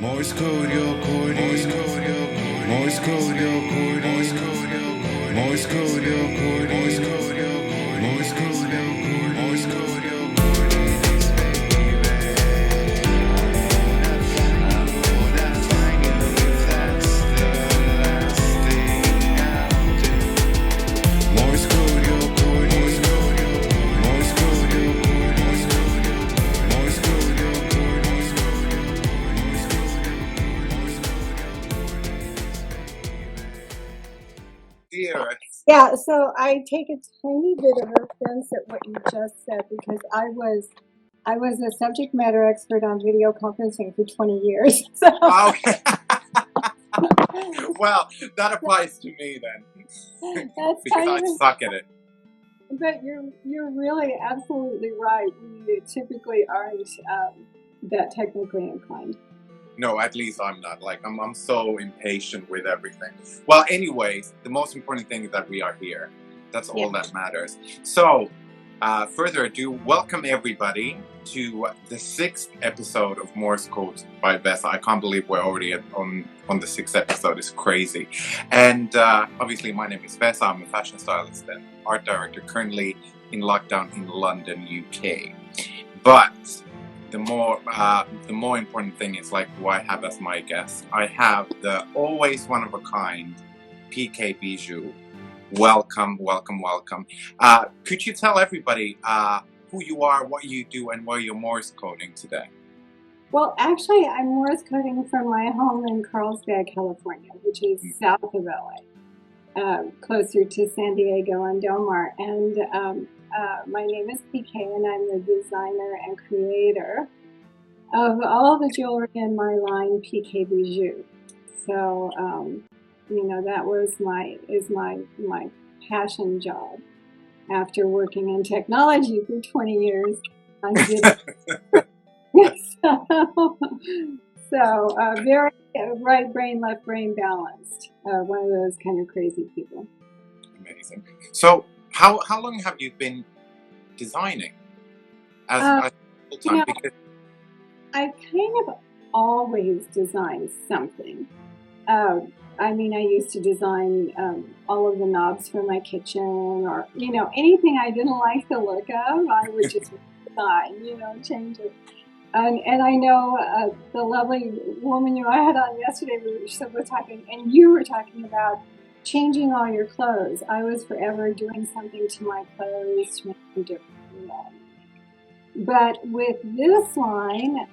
Morse code your chord, Morse code your chord, Morse code your chord, Morse code your chord, Morse code your chord, Morse code your chord, Morse code your chord, Morse code your chord. Morse code your chord, Morse code your chord, Morse code your chord, Morse code your chord, Morse code your chord, Morse code your chord, Morse code your chord, Morse code your chord. Yeah, so I take a tiny bit of offense at what you just said because I was a subject matter expert on video conferencing for 20 years. So Oh, well, that applies to me then, that's because kind I of, suck at it. but you're really absolutely right. We typically aren't that technically inclined. No, at least I'm not. Like, I'm so impatient with everything. Well, anyways, the most important thing is that we are here. That's all that matters. So, further ado, welcome everybody to the 6th episode of Morse Codes by Vesa. I can't believe we're already on the 6th episode. It's crazy. And obviously, my name is Vesa. I'm a fashion stylist and art director, currently in lockdown in London, UK. But the more important thing is like who I have as my guest. I have the always one of a kind PK Bijoux. Welcome, welcome, welcome. Could you tell everybody who you are, what you do, and where you're Morse coding today? Well, actually, I'm Morse coding from my home in Carlsbad, California, which is south of LA, closer to San Diego and Del Mar. And my name is PK, and I'm the designer and creator of all the jewelry in my line, PK Bijoux. So, you know, that was my passion job. After working in technology for 20 years, I did. so very right brain, left brain balanced. One of those kind of crazy people. Amazing. So, how long have you been designing as full time? You know, Because I kind of always designed something. I mean, I used to design all of the knobs for my kitchen, or you know, anything I didn't like the look of, I would just design. You know, change it. And I know the lovely woman you had on yesterday, we were talking, and you were talking about changing all your clothes. I was forever doing something to my clothes to make them different. You know. But with this line,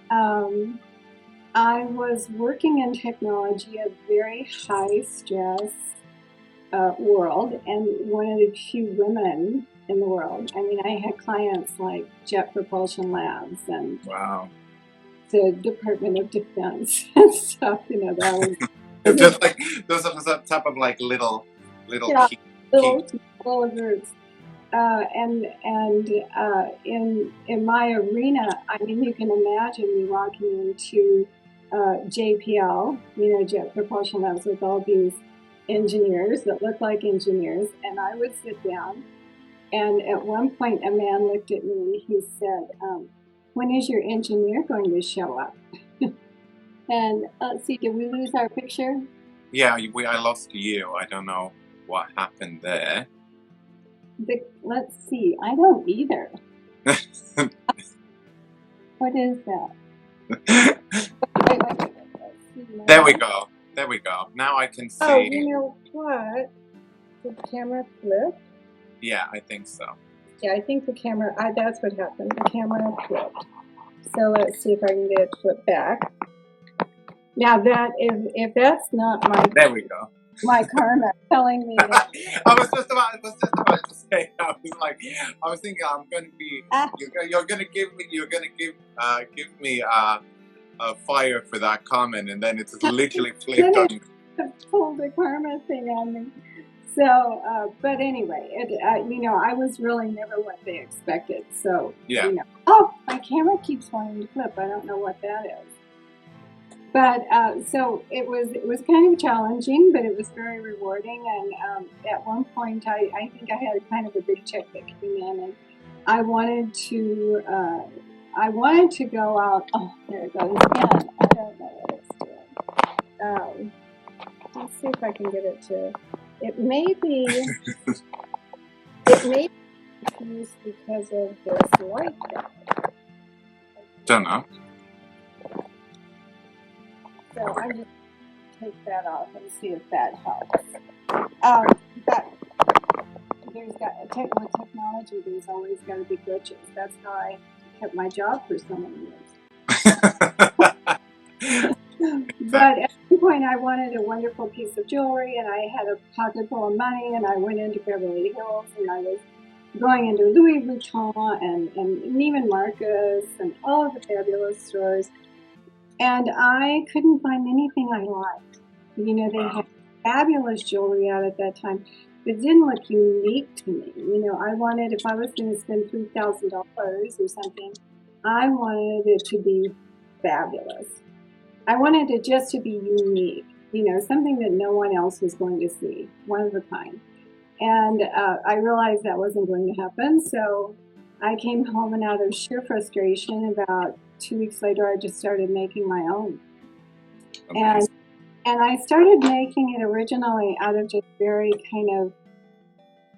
I was working in technology, a very high stress world, and one of the few women in the world. I mean, I had clients like Jet Propulsion Labs and wow, the Department of Defense and stuff. You know, that was just like those are the type of like little little groups. In my arena, I mean, you can imagine me walking into JPL, you know, Jet Propulsion Labs, with all these engineers that look like engineers, and I would sit down, and at one point a man looked at me and he said, when is your engineer going to show up? And let's see, did we lose our picture? Yeah, I lost you. I don't know what happened there. Let's see, I don't either. What is that? Wait. There we go. There we go. Now I can see. Oh, you know what? Did the camera flip? Yeah, I think so. Yeah, I think the camera, that's what happened. The camera flipped. So let's see if I can get it flipped back. Now that, if that's not my... There we go. My karma telling me that... I was just about to say, I was thinking I'm going to be, you're going to give me a fire for that comment, and then it's literally flipped on me. Pulled the karma thing on me. So, but anyway, you know, I was really never what they expected. So, yeah. You know, oh, my camera keeps wanting to flip. I don't know what that is. But so it was kind of challenging, but it was very rewarding. And at one point, I think I had kind of a big check that came in, and I wanted to go out. Oh, there it goes again. I don't know what it's doing. see if I can get it to. It may be confused because of this light thing. Don't know. So I'm just take that off and see if that helps. But there's got with technology. There's always got to be glitches. That's how I kept my job for so many years. But at one point, I wanted a wonderful piece of jewelry, and I had a pocket full of money, and I went into Beverly Hills, and I was going into Louis Vuitton and Neiman Marcus and all of the fabulous stores, and I couldn't find anything I liked. You know, they had fabulous jewelry out at that time, but it didn't look unique to me. You know, I wanted, if I was going to spend $3,000 or something, I wanted it to be fabulous. I wanted it just to be unique, you know, something that no one else was going to see, one of a kind. And I realized that wasn't going to happen, so I came home, and out of sheer frustration, about 2 weeks later, I just started making my own. And I started making it originally out of just very kind of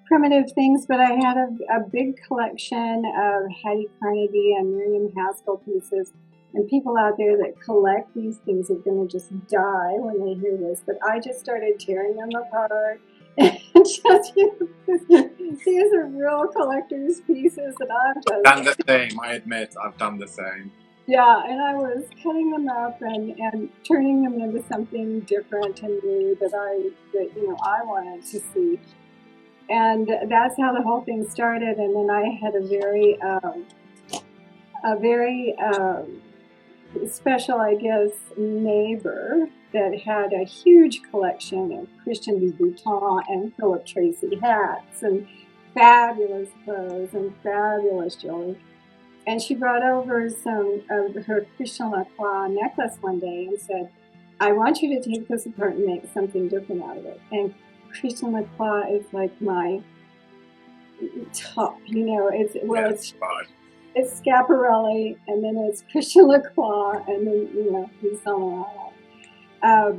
primitive things, but I had a big collection of Hattie Carnegie and Miriam Haskell pieces. And people out there that collect these things are going to just die when they hear this. But I just started tearing them apart. And just, these are real collector's pieces, and I'm just done the same. I admit, I've done the same. Yeah, and I was cutting them up and turning them into something different and new that I wanted to see. And that's how the whole thing started. And then I had a very special, I guess, neighbor that had a huge collection of Christian Louboutin and Philip Tracy hats and fabulous clothes and fabulous jewelry. And she brought over some of her Christian Lacroix necklace one day and said, I want you to take this apart and make something different out of it. And Christian Lacroix is like my top, you know, it's Schiaparelli, and then it's Christian Lacroix, and then, you know, he's on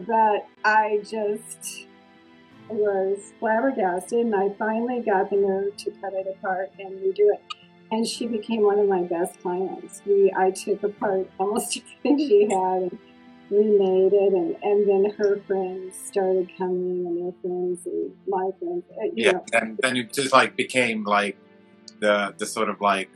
but I just was flabbergasted, and I finally got the nerve to cut it apart and redo it. And she became one of my best clients. I took apart almost everything she had and remade it, and then her friends started coming, and their friends and my friends. And then it just like became like the sort of like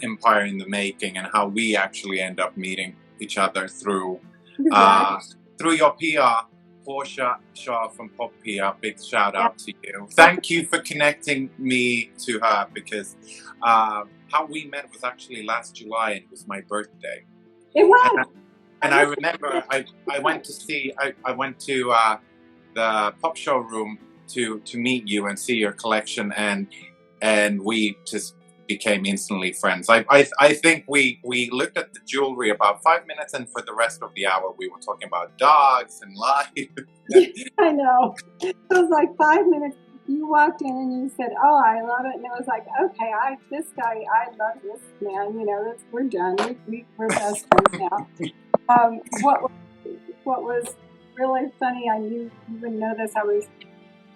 empire in the making, and how we actually end up meeting each other through your PR. Portia Shaw from Pop PR, big shout out to you. Thank you for connecting me to her, because how we met was actually last July, and it was my birthday. It was. And I remember I went to the pop showroom to meet you and see your collection, and we just became instantly friends. I think we looked at the jewelry about 5 minutes, and for the rest of the hour we were talking about dogs and life. I know. It was like 5 minutes. You walked in and you said, "Oh, I love it," and it was like, "Okay, I love this man. You know, we're done. We're best friends now." What was really funny, you wouldn't know this. I was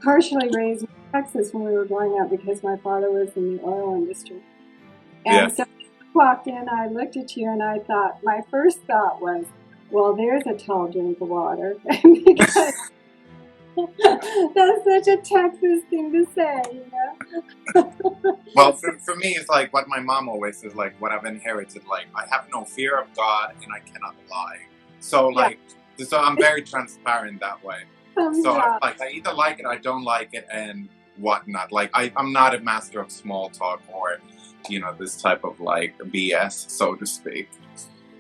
partially raised in Texas when we were growing up because my father was in the oil industry. And so I walked in, I looked at you, and I thought, my first thought was, well, there's a tall drink of water. Because that's such a Texas thing to say, you know? Well, for me, it's like what my mom always says, like what I've inherited, like I have no fear of God and I cannot lie. So so I'm very transparent that way. So like I either like it, I don't like it, and whatnot. Like I'm not a master of small talk or, you know, this type of like BS, so to speak.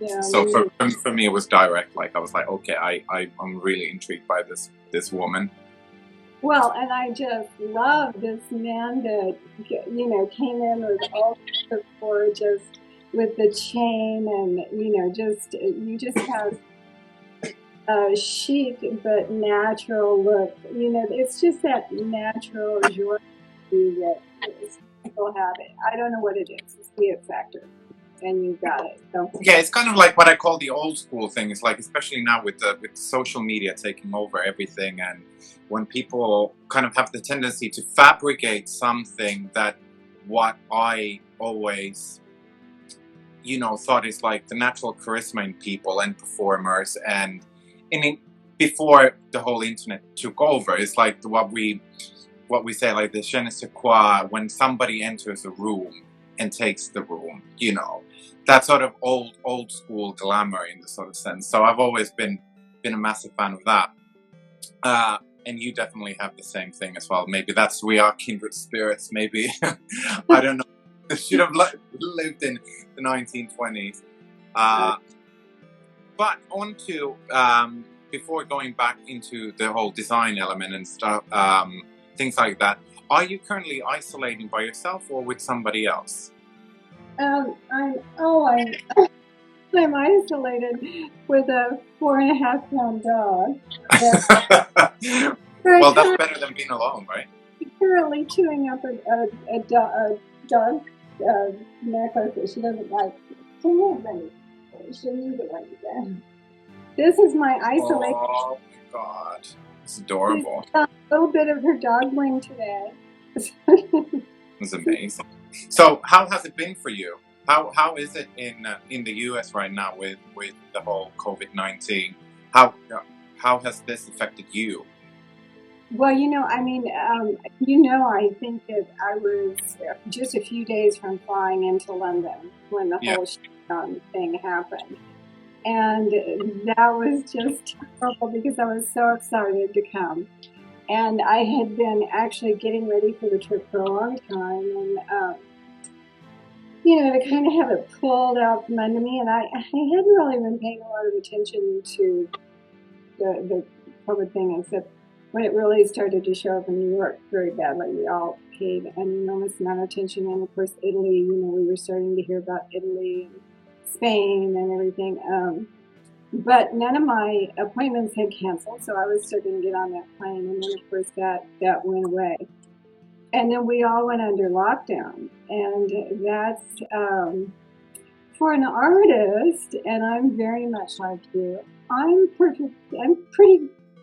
Yeah, so for me, it was direct. Like I was like, okay, I'm really intrigued by this woman. Well, and I just love this man that, you know, came in with all the gorgeous, with the chain, and, you know, you just have a chic but natural look. You know, it's just that natural joy that people have. I don't know what it is. It's the it factor. and you got it. So Yeah, it's kind of like what I call the old school thing. It's like, especially now with social media taking over everything, and when people kind of have the tendency to fabricate something that what I always, thought is like the natural charisma in people and performers, and before the whole internet took over, it's like what we say, like the je ne sais quoi, when somebody enters a room and takes the room, that sort of old school glamour in the sort of sense. So I've always been a massive fan of that. And you definitely have the same thing as well. Maybe we are kindred spirits. Maybe I don't know. I should have lived in the 1920s. But on to before going back into the whole design element and stuff, things like that. Are you currently isolating by yourself or with somebody else? I'm isolated with a 4.5-pound dog. Well, that's better than being alone, right? Currently chewing up a dog necklace. She doesn't like. She'll use it when you get. This is my isolation. Oh my god, it's adorable. A little bit of her dog wing today. It's amazing. So, how has it been for you? How is it in the US right now with the whole COVID-19? How has this affected you? Well, I think that I was just a few days from flying into London when the whole shutdown thing happened. And that was just terrible because I was so excited to come. And I had been actually getting ready for the trip for a long time. And, to kind of have it pulled out from under me. And I hadn't really been paying a lot of attention to the COVID thing, except when it really started to show up in New York very badly. We all paid an enormous amount of attention. And of course, Italy, we were starting to hear about Italy and Spain and everything. But none of my appointments had canceled, so I was starting to get on that plane. And then, of course, that went away. And then we all went under lockdown. And that's, for an artist, and I'm very much like you,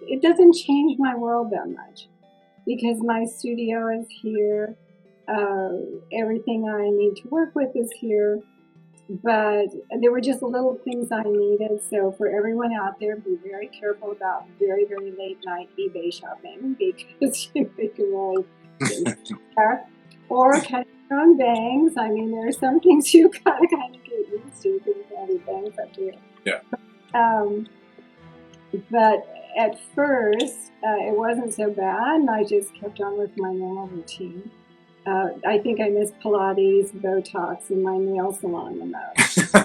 it doesn't change my world that much because my studio is here. Everything I need to work with is here. But there were just little things I needed. So for everyone out there, be very careful about very, very late night eBay shopping because you can really or cutting your own bangs. I mean, there are some things you gotta kind of get used to because you can't do bangs up here. Yeah. But at first, it wasn't so bad, and I just kept on with my normal routine. I think I missed Pilates, Botox, and my nail salon the most.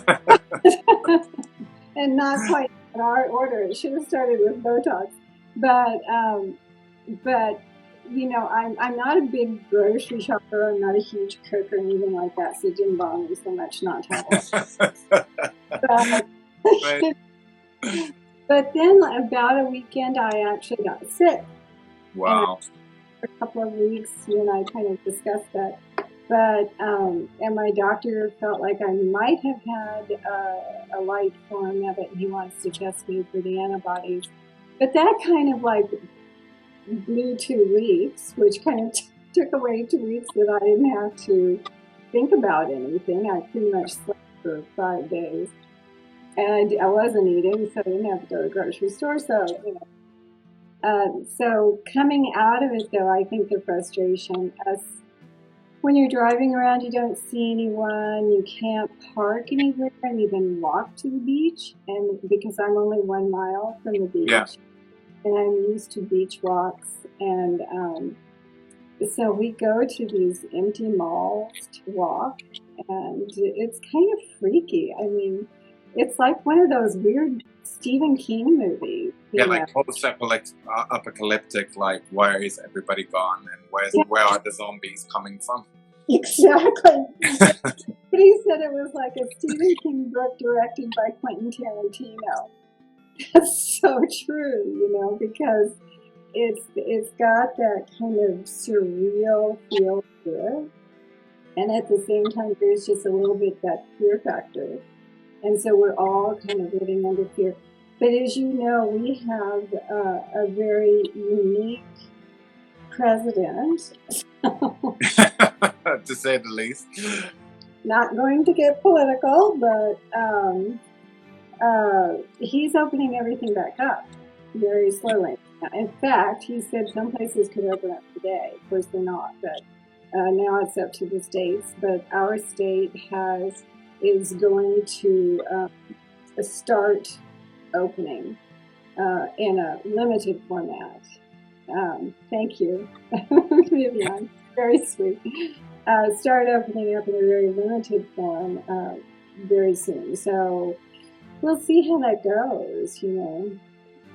And not quite in our order. It should have started with Botox. But I'm not a big grocery shopper. I'm not a huge cook or anything like that, so it didn't bother me so much not to have one. But then about a weekend, I actually got sick. Wow. For a couple of weeks, you and I kind of discussed that. But, and my doctor felt like I might have had a light form of it, and he wants to test me for the antibodies. But that kind of like blew 2 weeks, which kind of took away 2 weeks that I didn't have to think about anything. I pretty much slept for 5 days. And I wasn't eating, so I didn't have to go to the grocery store. So, so coming out of it, though, I think the frustration, when you're driving around, you don't see anyone, you can't park anywhere and even walk to the beach. And because I'm only 1 mile from the beach, and I'm used to beach walks. And so we go to these empty malls to walk, and it's kind of freaky. I mean, it's like one of those weird Stephen King movies. Yeah, like post-apocalyptic, like where is everybody gone and where are the zombies coming from? Exactly. But he said it was like a Stephen King book directed by Quentin Tarantino. That's so true, because it's got that kind of surreal feel to it. And at the same time, there's just a little bit that fear factor. And so we're all kind of living under fear. But as you know, we have a very unique president. To say the least. Not going to get political, but he's opening everything back up very slowly. In fact, he said some places could open up today. Of course, they're not, but now it's up to the states. But our state is going to start opening in a limited format. Thank you, Vivian. Very sweet. Start opening up in a very limited form very soon. So we'll see how that goes, you know.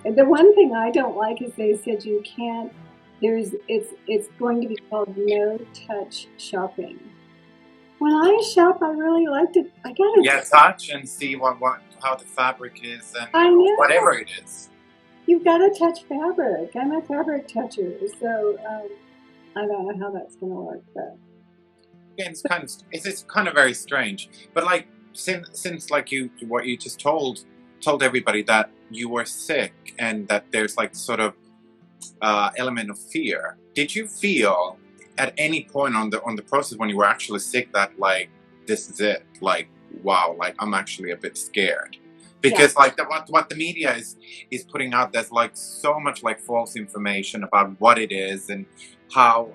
And the one thing I don't like is they said you can't, it's going to be called no touch shopping. When I shop, I really like to, I gotta touch and see how the fabric is and I know. whatever it is. You've got to touch fabric. I'm a fabric toucher, so I don't know how that's going to work, but Yeah, it's kind of very strange. But like since like what you just told everybody that you were sick and that there's like sort of element of fear. Did you feel at any point on the process when you were actually sick that like this is it? Like wow, like I'm actually a bit scared. Because like what the media is putting out, there's like so much like false information about what it is and how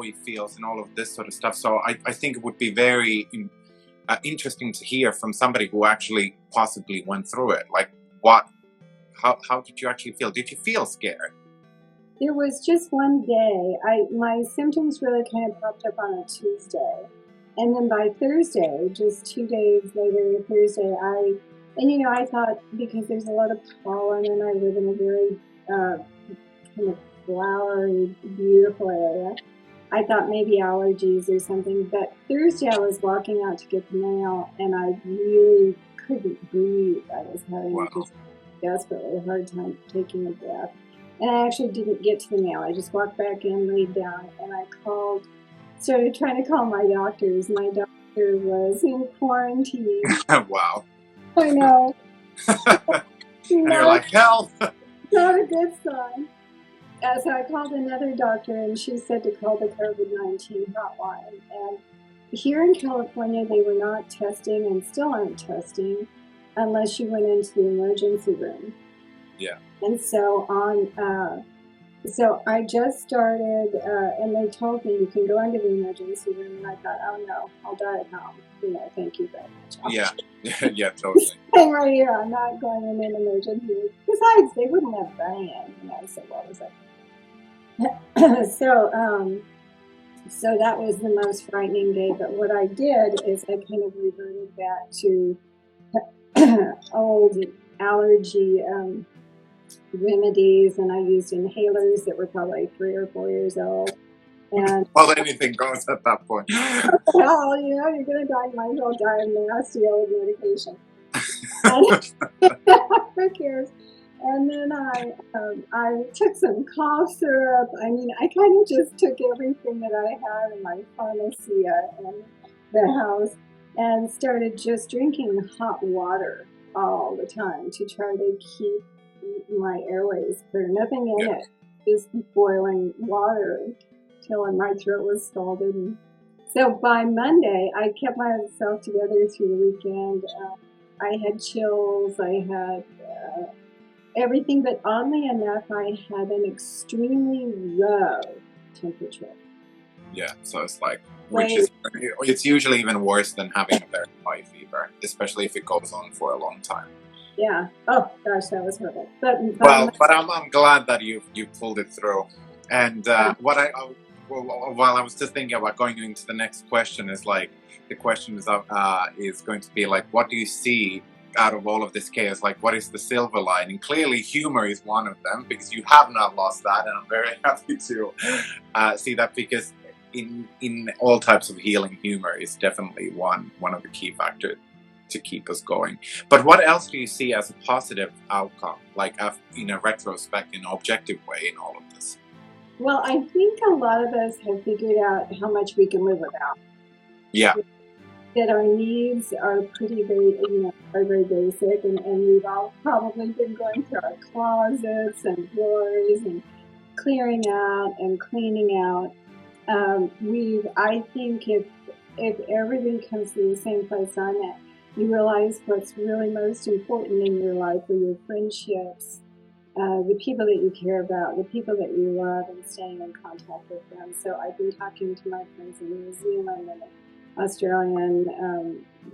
it feels and all of this sort of stuff. So I think it would be very interesting to hear from somebody who actually possibly went through it. Like how did you actually feel? Did you feel scared? It was just one day. My symptoms really kind of popped up on a Tuesday. And then by Thursday, just 2 days later, Thursday, I thought because there's a lot of pollen and I live in a very kind of flowery, beautiful area, I thought maybe allergies or something. But Thursday I was walking out to get the mail and I really couldn't breathe. I was having just desperately a hard time taking a breath. And I actually didn't get to the mail. I just walked back in, laid down, and I started trying to call my doctors. My doctor was in quarantine. Wow. I know. And you're like, hell. Not a good sign. So I called another doctor, and she said to call the COVID-19 hotline. And here in California, they were not testing and still aren't testing unless you went into the emergency room. Yeah. And so so I just started, and they told me you can go into the emergency room, and I thought, oh no, I'll die at home. Thank you very much. Yeah, totally. Staying right here, I'm not going in an emergency room. Besides, they wouldn't let Brian, so what was it? So that was the most frightening day. But what I did is I kind of reverted back to old allergy remedies, and I used inhalers that were probably 3 or 4 years old. And well, anything goes at that point. Well, you're gonna die. Might as well die of nasty old medication. Who cares? And then I took some cough syrup. I mean, I kind of just took everything that I had in my pharmacia in the house and started just drinking hot water all the time to try to keep my airways clear. Nothing in it, just boiling water till my throat was scalded. And so by Monday, I kept myself together through the weekend. I had chills. I had everything, but oddly enough, I had an extremely low temperature. Yeah, so it's like, it's usually even worse than having a very high fever, especially if it goes on for a long time. Yeah. Oh gosh, that was horrible. But I'm glad that you pulled it through. And while I was just thinking about going into the next question, is like the question is going to be like, what do you see out of all of this chaos? Like, what is the silver lining? Clearly, humor is one of them, because you have not lost that, and I'm very happy to see that, because in all types of healing, humor is definitely one of the key factors to keep us going. But what else do you see as a positive outcome, like in a retrospect, in an objective way, in all of this? Well, I think a lot of us have figured out how much we can live without. Yeah. That our needs are are very basic, and we've all probably been going through our closets and drawers and clearing out and cleaning out. I think if everybody comes to the same place I'm at, you realize what's really most important in your life are your friendships, the people that you care about, the people that you love, and staying in contact with them. So I've been talking to my friends in New Zealand and Australian,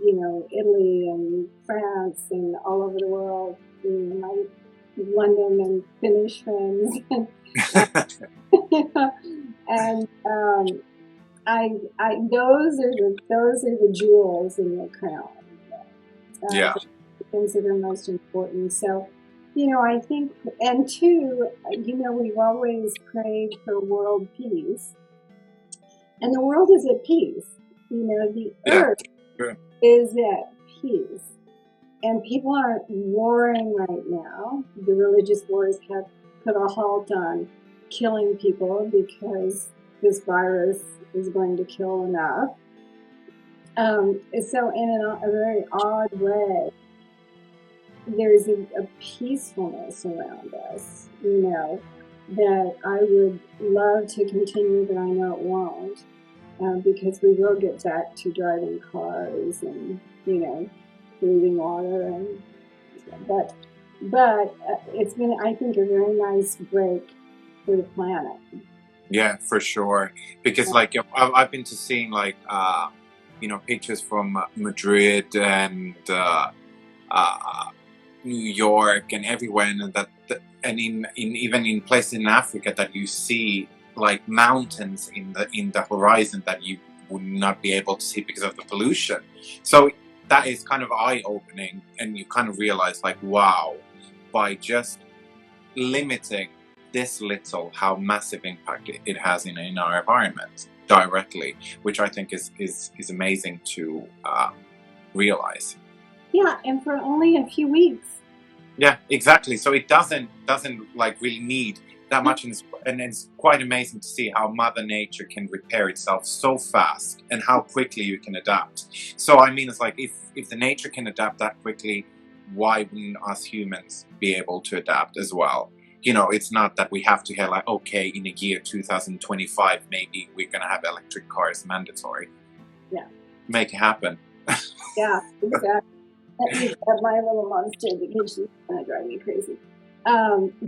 Italy and France and all over the world. My London and Finnish friends, and those are the jewels in your crown. Yeah. The things that are most important. So, I think, and two, we've always prayed for world peace, and the world is at peace. The earth is at peace, and people aren't warring right now. The religious wars have put a halt on killing people because this virus is going to kill enough. So in a very odd way, there's a peacefulness around us, that I would love to continue, but I know it won't, because we will get back to driving cars and, breathing water, but it's been, I think, a very nice break for the planet. Yeah, for sure. Because like I've been to seeing like pictures from Madrid and New York and everywhere, and even in places in Africa that you see like mountains in the horizon that you would not be able to see because of the pollution. So that is kind of eye-opening, and you kind of realize like, wow, by just limiting this little, how massive impact it has in our environment directly, which I think is amazing to realize. Yeah, and for only a few weeks. Yeah, exactly. So it doesn't like really need that much, and it's quite amazing to see how Mother Nature can repair itself so fast and how quickly you can adapt. So I mean, it's like if the nature can adapt that quickly, why wouldn't us humans be able to adapt as well? It's not that we have to have like, okay, in a year 2025, maybe we're gonna have electric cars mandatory. Yeah. Make it happen. Yeah, exactly. At my little monster, because she's gonna drive me crazy.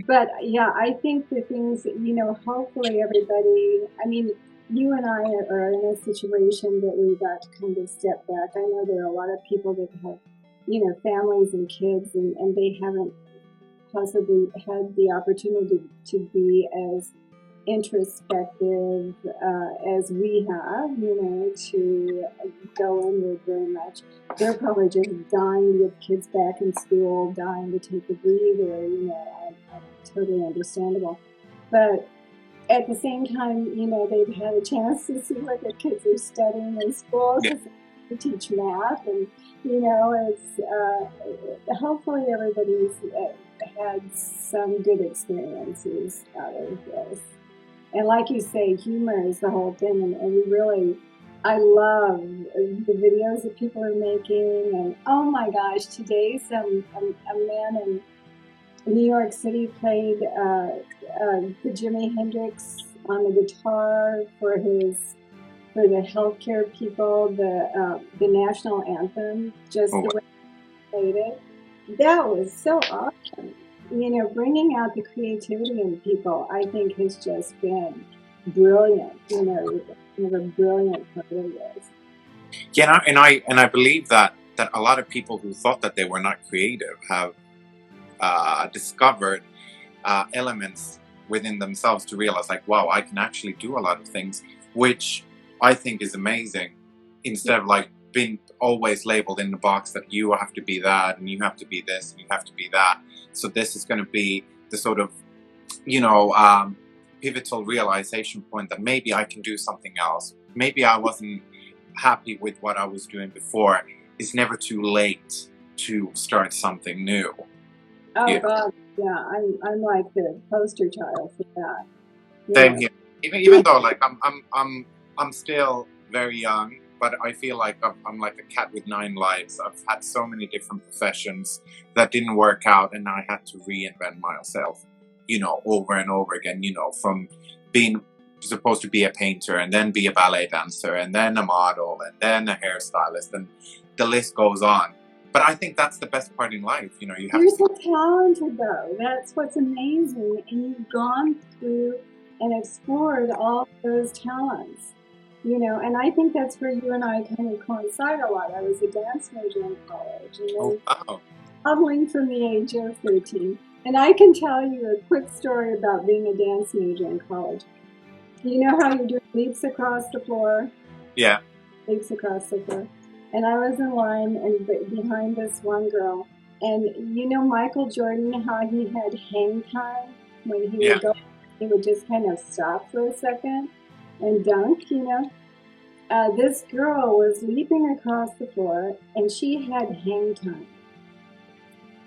But yeah, I think the things that, hopefully everybody, I mean, you and I are in a situation that we got to kind of step back. I know there are a lot of people that have, families and kids, and they haven't possibly had the opportunity to be as introspective as we have, to go inward very much. They're probably just dying to get kids back in school, dying to take a breather, totally understandable. But at the same time, they've had a chance to see what their kids are studying in school, because they teach math, and, it's hopefully everybody's had some good experiences out of this. And like you say, humor is the whole thing, and I love the videos that people are making, and oh my gosh, today a man in New York City played the Jimi Hendrix on the guitar for the healthcare people, the national anthem, just the way he played it. That was so awesome. Bringing out the creativity in people, I think, has just been brilliant. A brilliant part of this. Yeah, and I believe that a lot of people who thought that they were not creative have discovered elements within themselves to realize, like, wow, I can actually do a lot of things, which I think is amazing. Instead of like being always labeled in the box that you have to be that, and you have to be this, and you have to be that. So this is going to be the sort of, pivotal realization point that maybe I can do something else. Maybe I wasn't happy with what I was doing before. It's never too late to start something new. Oh God, yeah, I'm like the poster child for that. Same here. Even though like I'm still very young, but I feel like I'm like a cat with 9 lives. I've had so many different professions that didn't work out, and I had to reinvent myself, over and over again, from being supposed to be a painter and then be a ballet dancer and then a model and then a hairstylist, and the list goes on. But I think that's the best part in life, you have You're to. so talented, though. That's what's amazing. And you've gone through and explored all those talents, and I think that's where you and I kind of coincide a lot. I was a dance major in college, and then Wow. modeling from the age of 13. And I can tell you a quick story about being a dance major in college. You know how you do leaps across the floor? Yeah. Leaps across the floor. And I was in line and behind this one girl. And Michael Jordan, how he had hang time when he would go, he would just kind of stop for a second and dunk, this girl was leaping across the floor and she had hang time.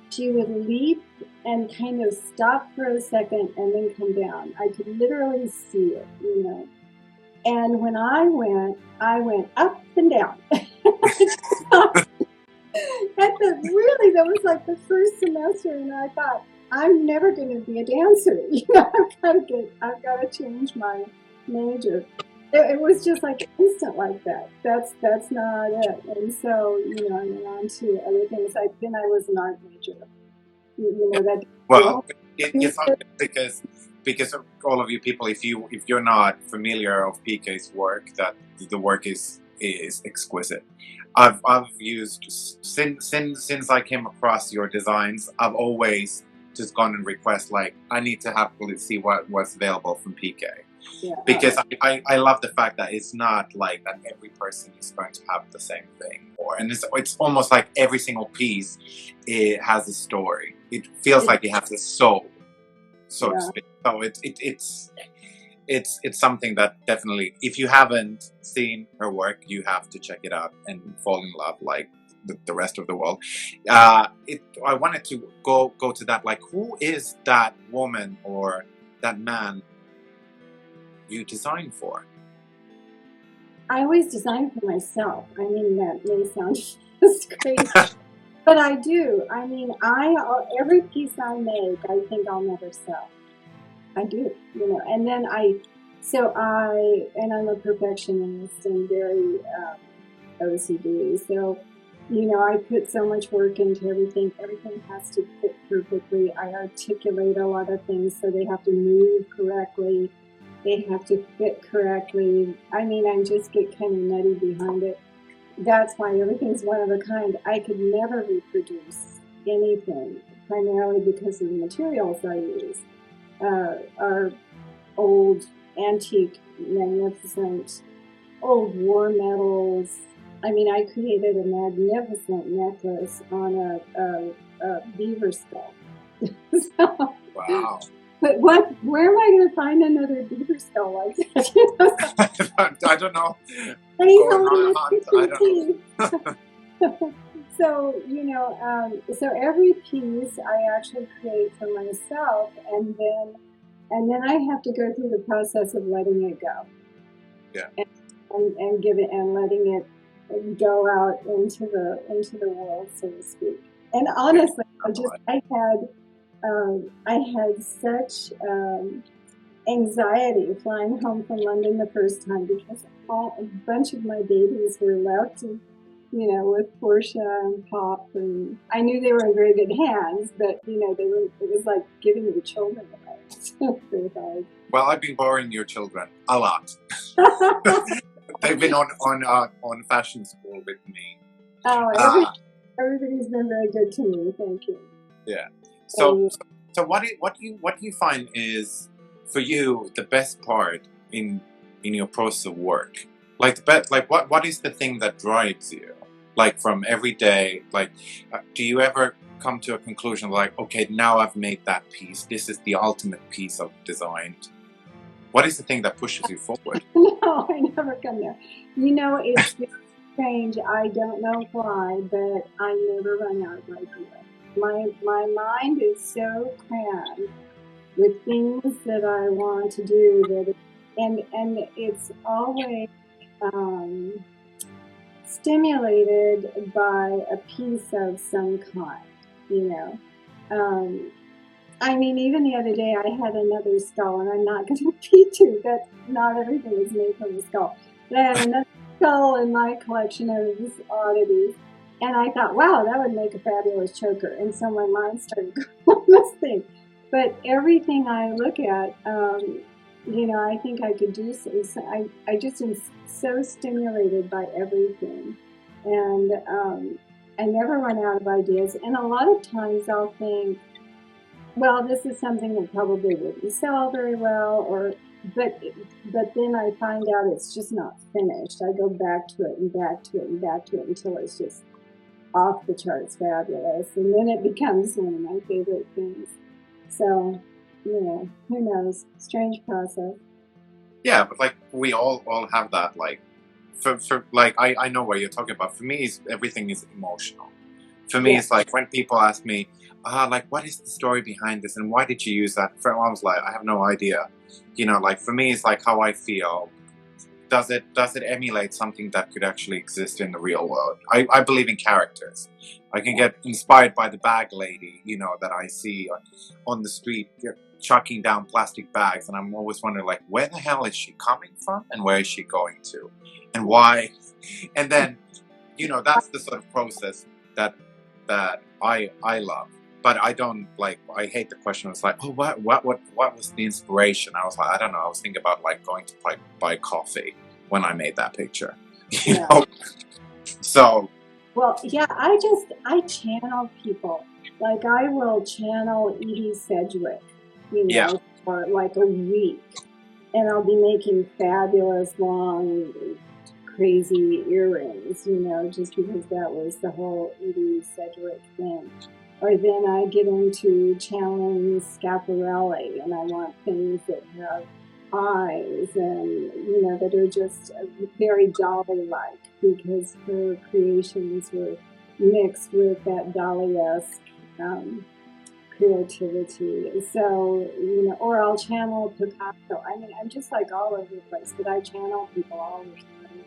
She would leap and kind of stop for a second and then come down. I could literally see it, And when I went up and down. That was like the first semester, and I thought, I'm never going to be a dancer. I've got to change my major. It was just like instant like that. That's not it. And so, I went on to other things. Then I was an art major. That. Well, it's because of all of you people, if you're not familiar of PK's work, that the work is exquisite. I've used since I came across your designs, I've always just gone and request, like, I need to have to see what's available from PK. Yeah. Because I love the fact that it's not like that every person is going to have the same thing, and it's almost like every single piece, it has a story. It feels like it has a soul, so to speak. So it's something that definitely, if you haven't seen her work, you have to check it out and fall in love like the rest of the world. I wanted to go to that, like, who is that woman or that man you design for? I always design for myself. I mean, that may sound crazy, but I do. I mean, every piece I make, I think I'll never sell. I do, and then I'm a perfectionist and very OCD. So, I put so much work into everything. Everything has to fit perfectly. I articulate a lot of things, so they have to move correctly. They have to fit correctly. I mean, I just get kind of nutty behind it. That's why everything's one of a kind. I could never reproduce anything, primarily because of the materials I use. Are old, antique, magnificent, old war medals. I mean, I created a magnificent necklace on a beaver skull. So, Wow. But where am I going to find another beaver skull like that? I don't know. And he's only 16 teeth. So, so every piece I actually create for myself, and then I have to go through the process of letting it go. Yeah. And give it, and letting it go out into the world, so to speak. And honestly, I had such anxiety flying home from London the first time, because a bunch of my babies were left, with Portia and Pop, and I knew they were in very good hands, but it was like giving the children away. Well, I've been borrowing your children a lot. They've been on fashion school with me. Oh, everybody's been very good to me. Thank you. Yeah. So what do you find is, for you, the best part in your process of work? What is the thing that drives you? Like, from every day, like, do you ever come to a conclusion like, okay, now I've made that piece. This is the ultimate piece I've designed. What is the thing that pushes you forward? No, I never come there. It's strange. I don't know why, but I never run out of ideas. My mind is so crammed with things that I want to do and it's always stimulated by a piece of some kind, you know. I mean, even the other day I had another skull, and I'm not going to repeat to that not everything is made from a skull, but I had another skull in my collection of these oddities, and I thought, wow, that would make a fabulous choker, and so my mind started going on this thing. But everything I look at, you know, I think I could do so. I just am so stimulated by everything, and I never run out of ideas. And a lot of times I'll think, well, this is something that probably wouldn't sell very well, but then I find out it's just not finished. I go back to it and back to it and back to it until it's just off the charts fabulous, and then it becomes one of my favorite things. So, you know, who knows? Strange process. Yeah, but like we all have that. Like, for like I know what you're talking about. For me, everything is emotional. For me, it's like when people ask me, like, what is the story behind this, and why did you use that? I was like, I have no idea. You know, like for me, it's like how I feel. Does it emulate something that could actually exist in the real world? I believe in characters. I can get inspired by the bag lady, you know, that I see on the street chucking down plastic bags, and I'm always wondering, like, where the hell is she coming from, and where is she going to, and why? And then, you know, that's the sort of process that I love. But I don't like. I hate the question. It's like, oh, what was the inspiration? I was like, I don't know. I was thinking about like going to buy coffee when I made that picture. You know? So. Well, yeah, I channel people. Like I will channel Edie Sedgwick, you know, for like a week, and I'll be making fabulous long, crazy earrings, you know, just because that was the whole Edie Sedgwick thing. Or then I get into channeling Schiaparelli, and I want things that have eyes and, you know, that are just very Dali-like, because her creations were mixed with that Dali-esque creativity. So, you know, or I'll channel Picasso. I mean, I'm just like all over the place, but I channel people all the time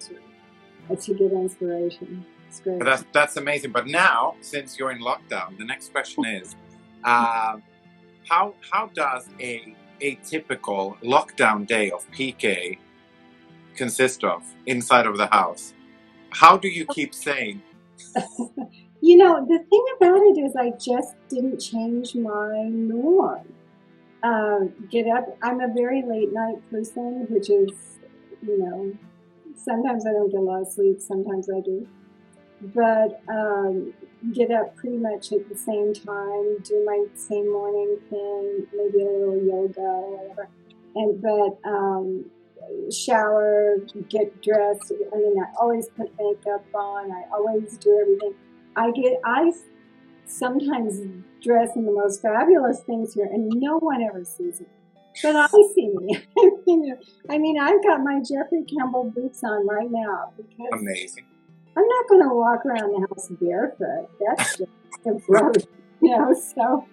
to get inspiration. It's great. But that's amazing. But now, since you're in lockdown, the next question is, how does a typical lockdown day of PK consist of inside of the house? How do you keep sane? You know, the thing about it is I just didn't change my norm. Get up. I'm a very late night person, which is, you know, sometimes I don't get a lot of sleep, sometimes I do. But get up pretty much at the same time, do my same morning thing, maybe a little yoga or whatever. But shower, get dressed. I mean, I always put makeup on. I always do everything. I sometimes dress in the most fabulous things here, and no one ever sees me. But I see me. I mean, I've got my Jeffrey Campbell boots on right now because amazing. I'm not going to walk around the house barefoot. That's just gross, you know. So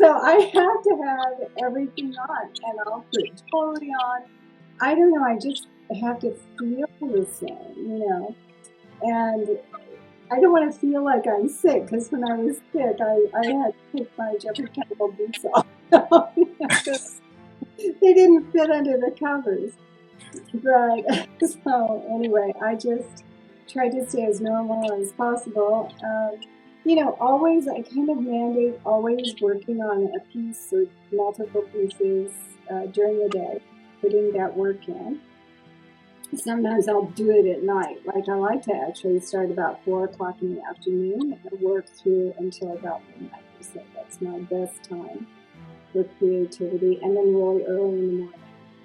I have to have everything on, and I'll put jewelry on. I don't know. I just have to feel the same, you know. And I don't want to feel like I'm sick, because when I was sick, I had to take my Jeffrey Campbell boots off. They didn't fit under the covers. But so anyway, I just try to stay as normal as possible. You know, always, I kind of mandate always working on a piece or multiple pieces during the day, putting that work in. Sometimes I'll do it at night. Like I like to actually start about 4 o'clock in the afternoon and work through until about midnight. So that's my best time for creativity. And then really early in the morning,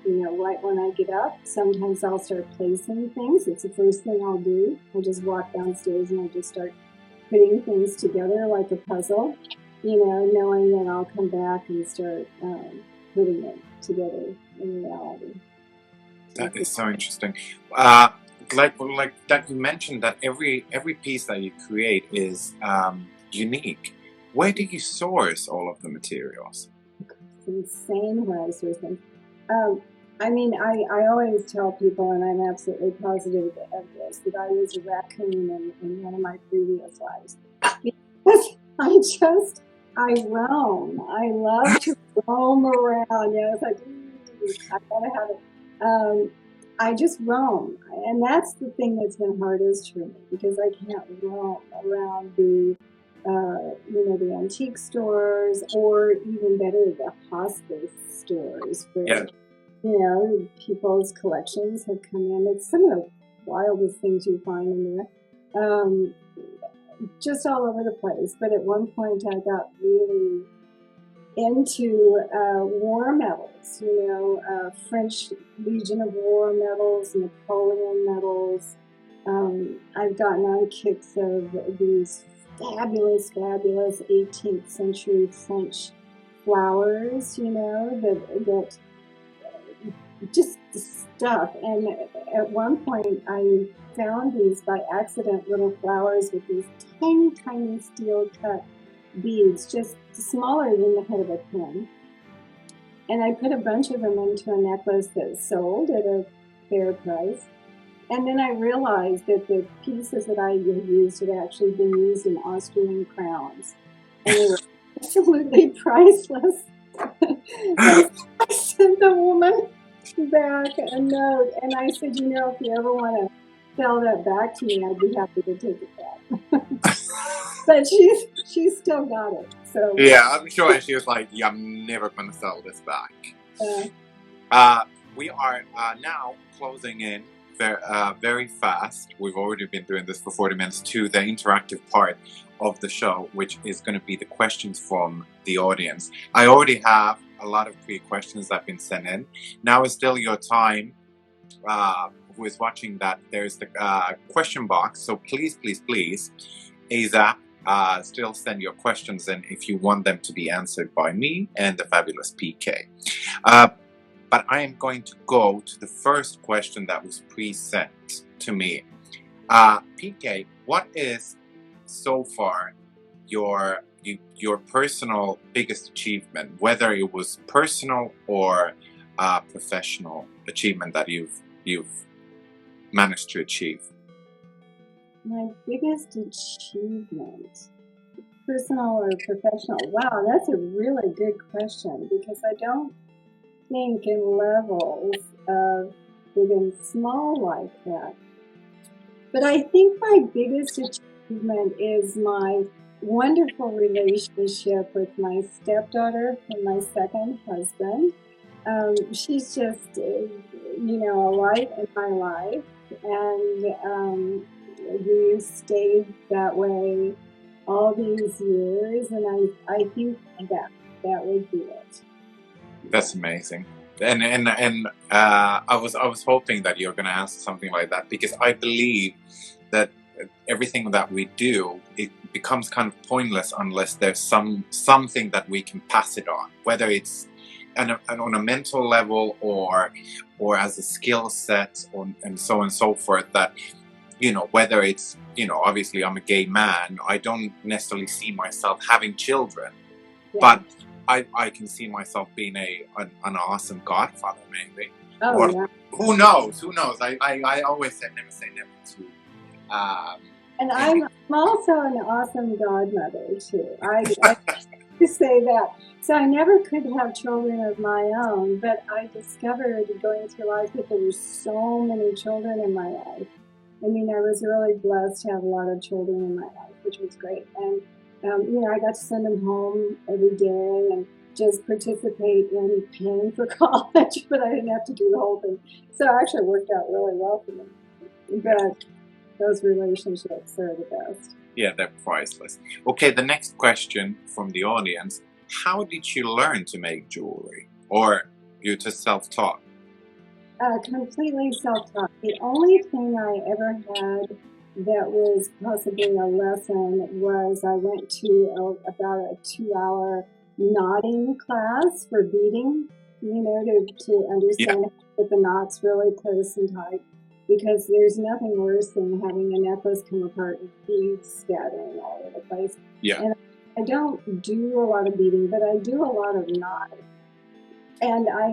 you know, right when I get up, sometimes I'll start placing things. It's the first thing I'll do. I'll just walk downstairs and I'll just start putting things together like a puzzle, you know, knowing that I'll come back and start putting it together in reality. That is so interesting. Like that you mentioned that every piece that you create is unique. Where do you source all of the materials? It's insane where I source them. I mean, I always tell people, and I'm absolutely positive of this, that I was a raccoon in one of my previous lives. Because I roam. I love to roam around. You know, it's like, I gotta have it. I just roam. And that's the thing that's been hardest for me, because I can't roam around the antique stores, or even better, the hospice stores where, people's collections have come in. It's some of the wildest things you find in there. Just all over the place. But at one point I got really into war medals, French Legion of War medals, Napoleon medals. I've gotten on kicks of these fabulous 18th century French flowers, that just stuff. And at one point I found these by accident, little flowers with these tiny steel cut beads, just smaller than the head of a pin. And I put a bunch of them into a necklace that sold at a fair price. And then I realized that the pieces that I had used had actually been used in Austrian crowns. And they were absolutely priceless. And I sent the woman back a note, and I said, if you ever want to sell that back to me, I'd be happy to take it back. But she's still got it. So yeah, I'm sure she was like, yeah, I'm never going to sell this back. We are now closing in very fast. We've already been doing this for 40 minutes to the interactive part of the show, which is going to be the questions from the audience. I already have a lot of pre-questions that have been sent in. Now is still your time. Who is watching that? There's the question box. So please, ASAP, still send your questions in if you want them to be answered by me and the fabulous PK. But I am going to go to the first question that was pre-sent to me. PK, what is so far your personal biggest achievement, whether it was personal or professional achievement that you've managed to achieve? My biggest achievement, personal or professional? Wow, that's a really good question, because I don't think in levels of big and small like that. But I think my biggest achievement is my wonderful relationship with my stepdaughter from my second husband. She's just, a light in my life, and we stayed that way all these years, and I think that would be it. That's amazing. And I was hoping that you're going to ask something like that, because I believe that everything that we do, it becomes kind of pointless unless there's something that we can pass it on, whether it's on a mental level or as a skill set, and so on and so forth. That, whether it's, obviously I'm a gay man, I don't necessarily see myself having children, but I can see myself being an awesome godfather, maybe. Oh, yeah. Who knows? I always say never to. And I'm also an awesome godmother too. I to say that. So I never could have children of my own, but I discovered going through life that there were so many children in my life. I mean, I was really blessed to have a lot of children in my life, which was great. And I got to send them home every day and just participate in paying for college, but I didn't have to do the whole thing. So it actually worked out really well for me. But those relationships are the best. Yeah, they're priceless. Okay, the next question from the audience: how did you learn to make jewelry, or you just self-taught? Completely self-taught. The only thing I ever had that was possibly a lesson was I went to about a 2-hour knotting class for beading, to understand how to put the knots really close and tight, because there's nothing worse than having a necklace come apart and beads scattering all over the place. Yeah. And I don't do a lot of beading, but I do a lot of knotting. And I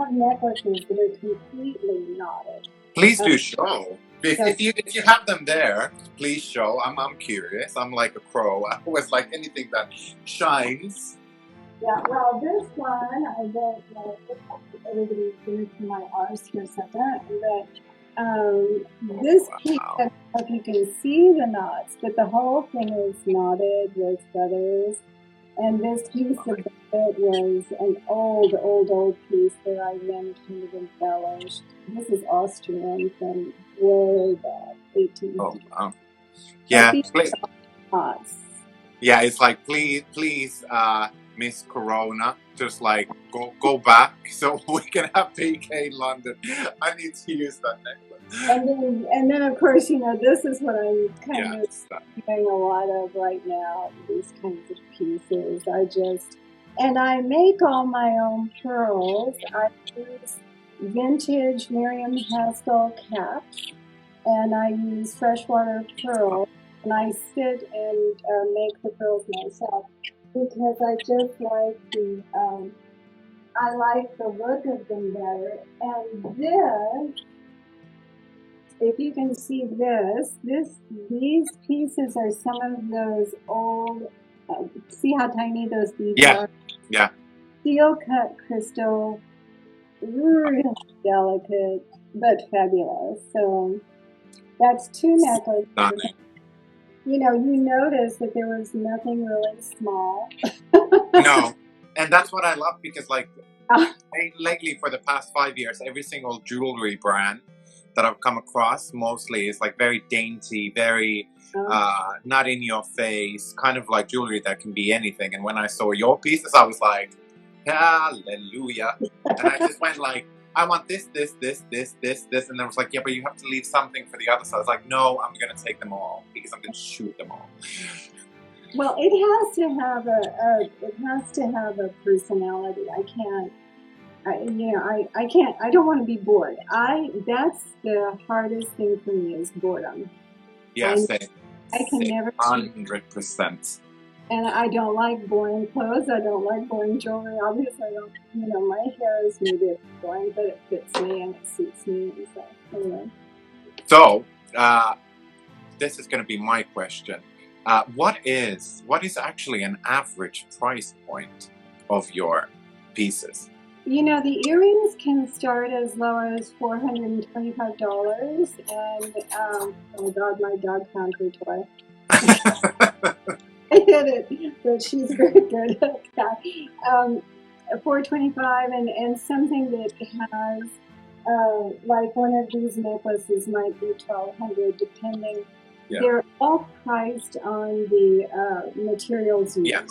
have necklaces that are completely knotted. Please do show. So- If you have them there, please show. I'm curious. I'm like a pro. I always like anything that shines. Yeah, well, this one, I don't know if everybody's going to my arse for a second, but this piece, I don't know if you can see the knots, but the whole thing is knotted with feathers. And this piece of it was an old piece that I then kind of embellished. This is Austrian from way back, 18. Oh, wow. Yeah, please. Knots. Yeah, it's like please, Miss Corona, just like go back so we can have PK in London. I need to use that necklace. And then of course, this is what I'm kind of doing a lot of right now. These kinds of pieces. I make all my own pearls. I use vintage Miriam Haskell caps, and I use freshwater pearls. And I sit and make the pearls myself because I just like I like the look of them better. And this, if you can see these pieces are some of those old. See how tiny those beads are? Yeah. Steel cut crystal, really delicate but fabulous. So that's two necklaces. Stunning. You notice that there was nothing really small. No, and that's what I love because like lately for the past 5 years, every single jewelry brand that I've come across mostly is like very dainty, very not in your face, kind of like jewelry that can be anything. And when I saw your pieces, I was like, hallelujah. And I just went like, I want this, and I was like, yeah, but you have to leave something for the other. So I was like, no, I'm gonna take them all because I'm gonna shoot them all. Well, it has to have a personality. I can't. I don't want to be bored. That's the hardest thing for me is boredom. Yeah, same. I can never 100%. And I don't like boring clothes. I don't like boring jewelry. Obviously, I don't. My hair is maybe a bit boring, but it fits me and it suits me. And so anyway. So this is going to be my question. What is actually an average price point of your pieces? The earrings can start as low as $425, and oh God, my dog found her toy. I hit it, but she's very good at that. $425, and something that has like one of these necklaces might be $1,200, depending. Yeah. They're all priced on the materials used. Yeah.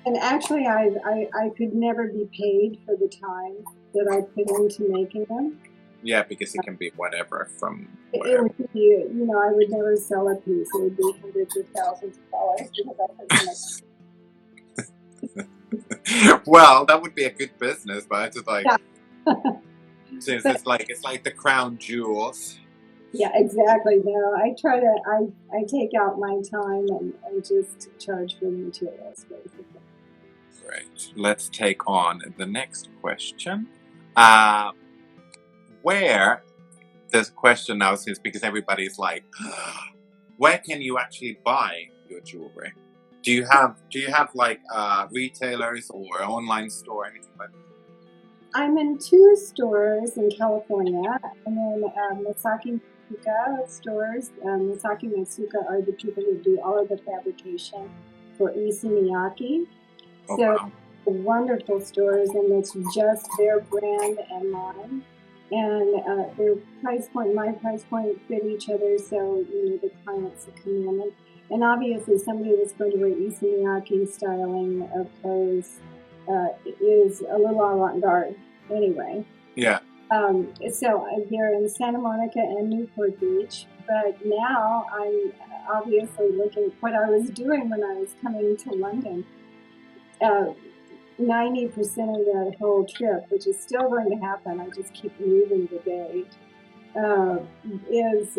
And actually, I could never be paid for the time that I put into making them. Yeah, because it can be whatever from. It would be, I would never sell a piece. It would be hundreds of thousands of dollars because I put so much. Well, that would be a good business, but it's just like, since but, it's like the crown jewels. Yeah, exactly. No, I try to. I take out my time and just charge for the materials, basically. Right. Let's take on the next question. Where there's a question now since because everybody's like, where can you actually buy your jewelry? Do you have like retailers or online store, anything like that? I'm in 2 stores in California. I'm in Misaki Masuka stores. Misaki Masuka are the people who do all of the fabrication for Issey Miyake. Oh, So wow. Wonderful stores, and it's just their brand and mine. And their price point, my price point fit each other, so the clients that come in. And obviously somebody that's going to wear Issey Miyake styling of clothes is a little avant-garde anyway. Yeah. So they're in Santa Monica and Newport Beach, but now I'm obviously looking at what I was doing when I was coming to London. 90% of that whole trip, which is still going to happen, I just keep moving the date, is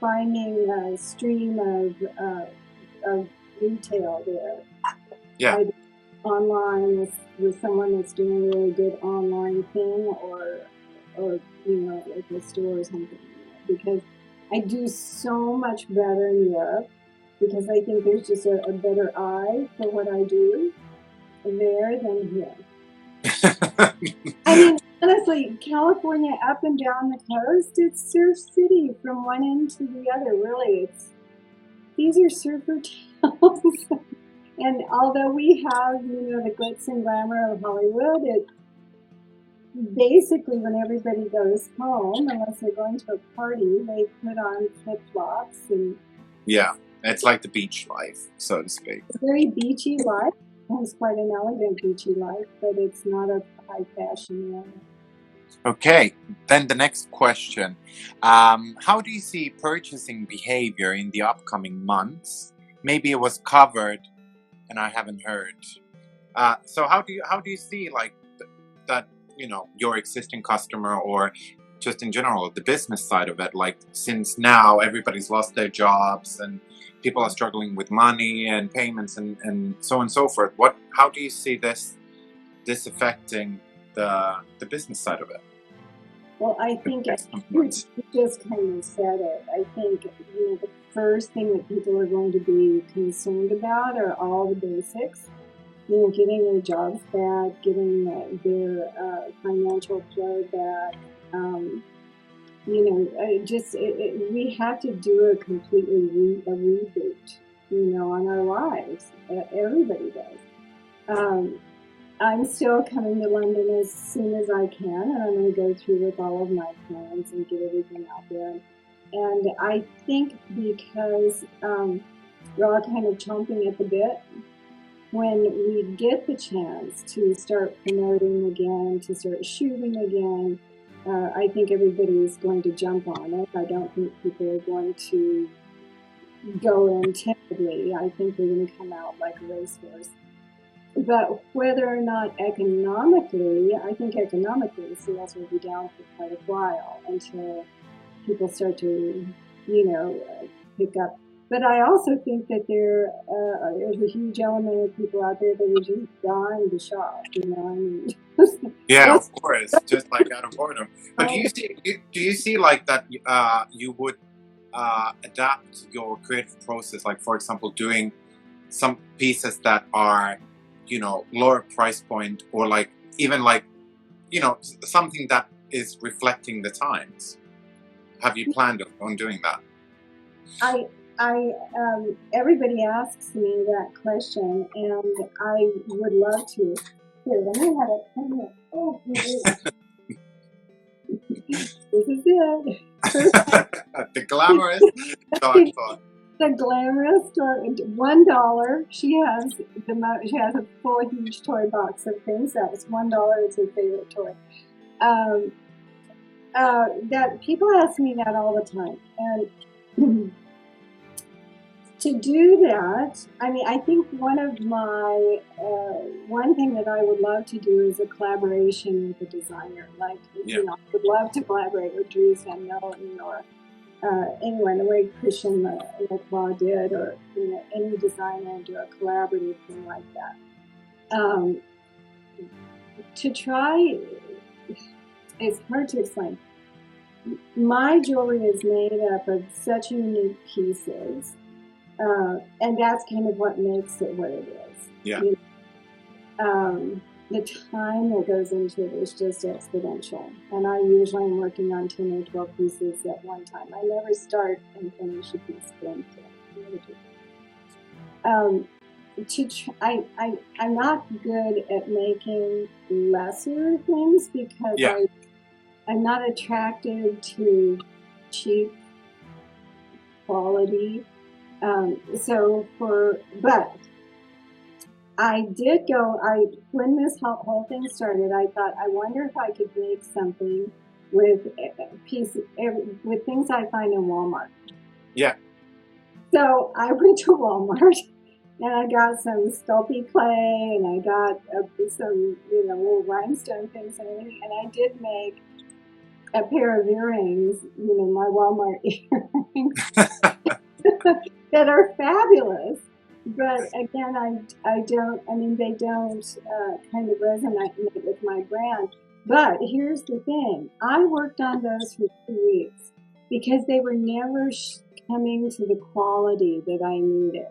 finding a stream of retail there. Yeah. online with someone that's doing a really good online thing, or like a store or something, because I do so much better in Europe, because I think there's just a better eye for what I do there than here. I mean, honestly, California up and down the coast, it's surf city from one end to the other. Really, these are surfer towns. And although we have, the glitz and glamour of Hollywood, it basically, when everybody goes home, unless they're going to a party, they put on flip-flops and Yeah, it's like the beach life, so to speak. it's a very beachy life. It's quite an elegant beachy life, but it's not a high fashion one. Okay, then the next question. How do you see purchasing behavior in the upcoming months? Maybe it was covered and I haven't heard. So how do you see like that, your existing customer, or just in general, the business side of it? Like, since now everybody's lost their jobs and people are struggling with money and payments and so on and so forth. How do you see this affecting the business side of it? Well, I think you just kind of said it. I think the first thing that people are going to be concerned about are all the basics. Getting their jobs back, getting their financial flow back. We have to do a completely reboot, on our lives. Everybody does. I'm still coming to London as soon as I can, and I'm going to go through with all of my plans and get everything out there. And I think because we're all kind of chomping at the bit, when we get the chance to start promoting again, to start shooting again, I think everybody's going to jump on it. I don't think people are going to go in timidly. I think they're going to come out like a racehorse. But whether or not economically, I think economically sales will be down for quite a while until people start to, pick up. But I also think that there's a huge element of people out there that are just dying to shop. Yeah, of course, just like out of boredom. But do you see like that? You would adapt your creative process, like for example, doing some pieces that are, lower price point, or like even like, something that is reflecting the times. Have you planned on doing that? Everybody asks me that question, and I would love to. Here, let me have it. Oh, this is it. The glamorous dog thought. The glamorous store. $1. She has a full huge toy box of things. That was $1. It's her favorite toy. That people ask me that all the time, and to do that, I think one thing that I would love to do is a collaboration with a designer. Like, I would love to collaborate with Dries Van Noten or anyone, the way Christian Lacroix did, or any designer, and do a collaborative thing like that. To try, it's hard to explain. My jewelry is made up of such unique pieces. And that's kind of what makes it what it is. Yeah. The time that goes into it is just exponential. And I usually am working on 10 or 12 pieces at one time. I never start and finish a piece. I'm not good at making lesser things, because I'm not attracted to cheap quality. But I did when this whole thing started, I thought, I wonder if I could make something with with things I find in Walmart. Yeah. So I went to Walmart and I got some Sculpey clay, and I got some, little rhinestone things and everything. And I did make a pair of earrings, my Walmart earrings. That are fabulous. But again, I don't, I mean, they don't kind of resonate with my brand. But here's the thing, I worked on those for 2 weeks because they were never coming to the quality that I needed.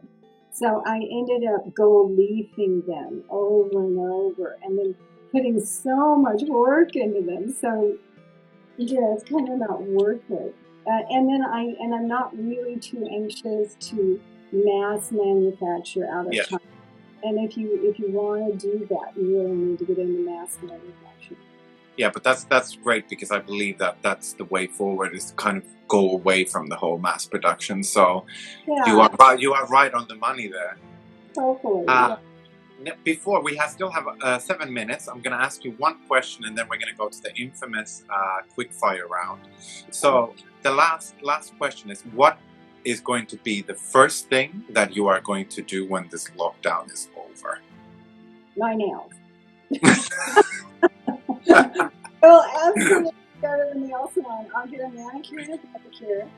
So I ended up gold leafing them over and over and then putting so much work into them. So yeah, it's kind of not worth it. And I'm not really too anxious to mass manufacture out of Yeah. China. And if you want to do that, you really need to get into mass manufacturing. Yeah, but that's great because I believe that that's the way forward is to kind of go away from the whole mass production. So Yeah, you are right on the money there. hopefully. Before we still have 7 minutes, I'm going to ask you one question, and then we're going to go to the infamous quick fire round. So the last question is: what is going to be the first thing that you are going to do when this lockdown is over? My nails. Well, absolutely go to the nail salon. I'll get a manicure and a pedicure,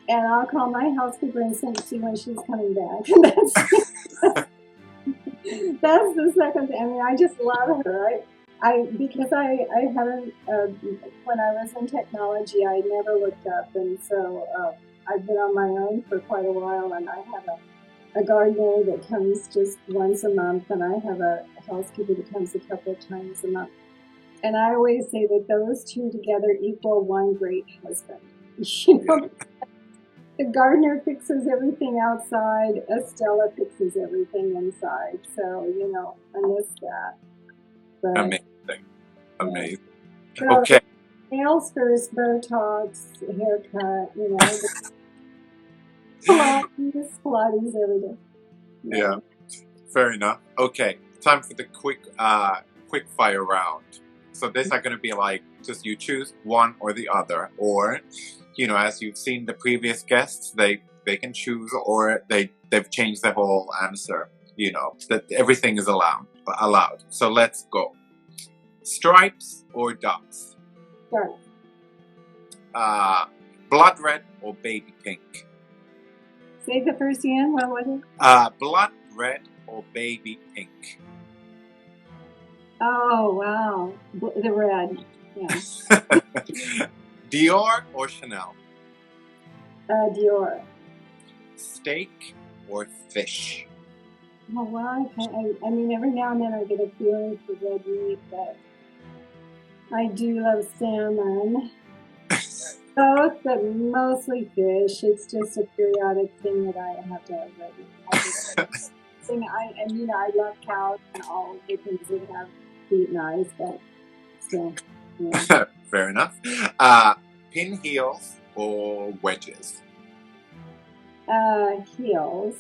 and I'll call my housekeeper and see when she's coming back. That's the second thing. I mean, I just love her. Because I haven't when I was in technology, I never looked up, and so I've been on my own for quite a while, and I have a gardener that comes just once a month, and I have a housekeeper that comes a couple of times a month. And I always say that those two together equal one great husband. You know, the gardener fixes everything outside, Estella fixes everything inside. So, you know, I miss that. But, Amazing. so Okay. nails first, Botox, haircut, you know, Pilates every day. Yeah, fair enough. Okay, time for the quick fire round. So these are going to be like just you choose one or the other, or you know, as you've seen the previous guests, they can choose, or they've changed the whole answer. You know that everything is allowed. So let's go. Stripes or dots? Start. Blood red or baby pink? Say the first again. What was it? Blood red or baby pink? Oh wow, the red. Yeah. Dior or Chanel? Dior. Steak or fish? Oh wow, I mean, every now and then I get a feeling for red meat, but I do love salmon. Both, but mostly fish. It's just a periodic thing that I have to have red meat. I love cows and all the things that have feet and eyes, but still. Yeah. Fair enough. Pin heels or wedges? Heels.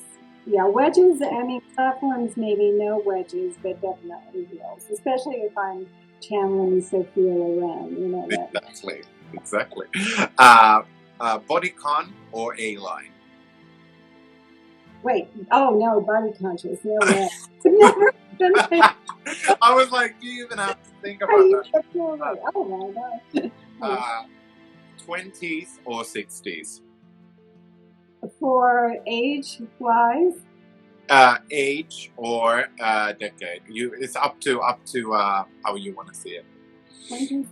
Yeah, wedges. I mean, platforms maybe no wedges, but definitely heels. Especially if I'm channeling Sophia Loren. You know that. Exactly. Bodycon or A-line? Wait. Oh no, body conscious. No way. Never been. I was like, do you even have to think about that? Oh my god. 20s or 60s? For age-wise? Age or decade. It's up to how you want to see it.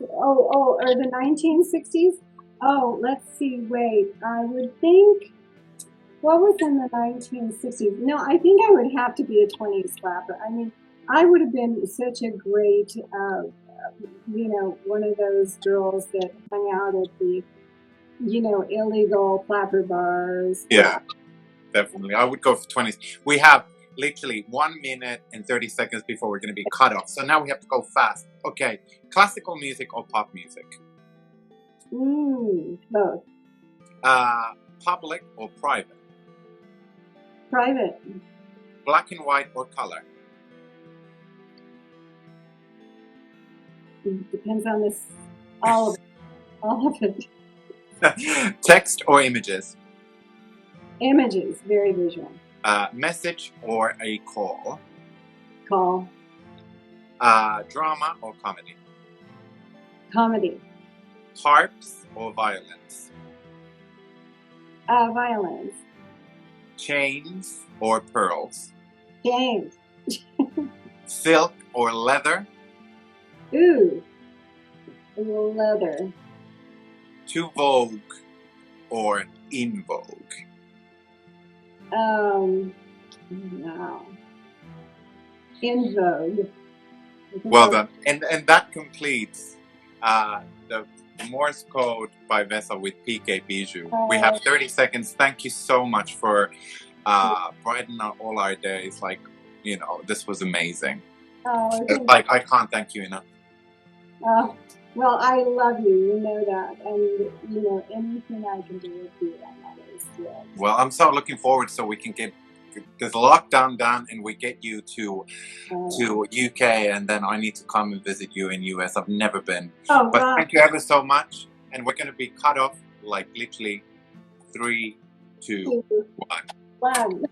Or the 1960s? Oh, let's see. Wait, I would think. What was in the 1960s? No, I think I would have to be a 20s slapper. I mean, I would have been such a great, one of those girls that hung out at the, illegal flapper bars. Yeah, definitely. I would go for 20s. We have literally 1 minute and 30 seconds before we're going to be cut off. So now we have to go fast. Okay, classical music or pop music? Both. Public or private? Private. Black and white or color? Depends on this. All of it. Text or images? Images, very visual. Message or a call? Call. Drama or comedy? Comedy. Harps or violins? Violins. Chains or pearls? James. Silk or leather? Ooh. Leather. To vogue or in vogue? No. In vogue. Well done. And that completes the Morse Code by Vesa with PK Bijoux. We have 30 seconds. Thank you so much for brightening up all our days. Like, you know, this was amazing. Oh, Like, I can't thank you enough. well, I love you. You know that. And, you know, anything I can do with you, I'm always thrilled. Well, I'm so looking forward so we can get this lockdown done and we get you to UK, and then I need to come and visit you in US. I've never been. Oh, But God. thank you ever so much. And we're going to be cut off like literally 3, 2, 1. One.